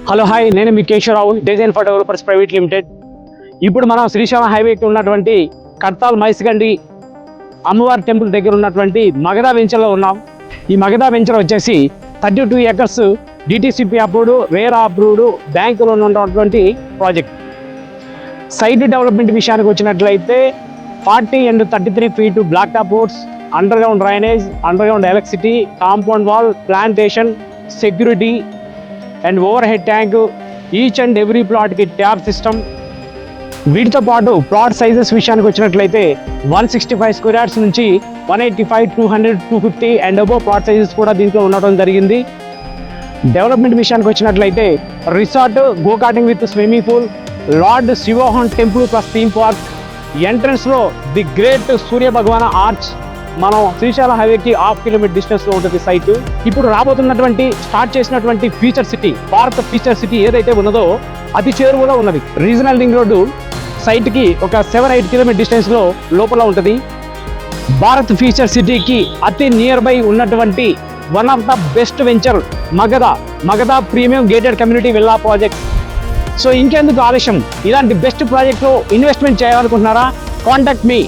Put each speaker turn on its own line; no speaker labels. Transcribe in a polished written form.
Hello hi, నేను మీ Keshavarao, design for developers private limited. ఇప్పుడు మనం శ్రీశైలం హైవేకి ఉన్నటువంటి కర్తాల్ మైసిగండి అమ్మవారి టెంపుల్ దగ్గర ఉన్నటువంటి మగధ వెంచర్లో ఉన్నాం. ఈ మగధ వెంచర్ వచ్చేసి 32 acres DTCP approved, RERA approved, బ్యాంకులో ఉన్నటువంటి ప్రాజెక్ట్. సైట్ డెవలప్మెంట్ విషయానికి వచ్చినట్లయితే 40 and 33 feet black top roads, underground drainage, underground electricity, compound wall, plantation, security and overhead tank, each and every ప్లాట్కి tap system. వీటితో పాటు plot sizes విషయానికి వచ్చినట్లయితే 165 square yards నుంచి 185, 200, 250 and above plot sizes కూడా దీంట్లో ఉండటం జరిగింది. డెవలప్మెంట్ విషయానికి వచ్చినట్లయితే resort, go karting with swimming pool, Lord Shivoham temple plus theme park, ఎంట్రన్స్లో the great Surya Bhagavan arch. మనం శ్రీశైలం హైవేకి 1/2 kilometer డిస్టెన్స్లో ఉంటుంది సైట్. ఇప్పుడు రాబోతున్నటువంటి స్టార్ట్ చేసినటువంటి future city, Bharat future city ఏదైతే ఉన్నదో అతి చేరువలో ఉన్నది. రీజనల్ రింగ్ రోడ్డు సైట్కి ఒక 7-8 kilometer డిస్టెన్స్లో లోపల ఉంటుంది. భారత్ ఫ్యూచర్ సిటీకి అతి నియర్ బై ఉన్నటువంటి one of the best venture Magadha premium gated community villa project. So ఇంకెందుకు ఆలస్యం, ఇలాంటి బెస్ట్ ప్రాజెక్ట్లో ఇన్వెస్ట్మెంట్ చేయాలనుకుంటున్నారా? Contact me.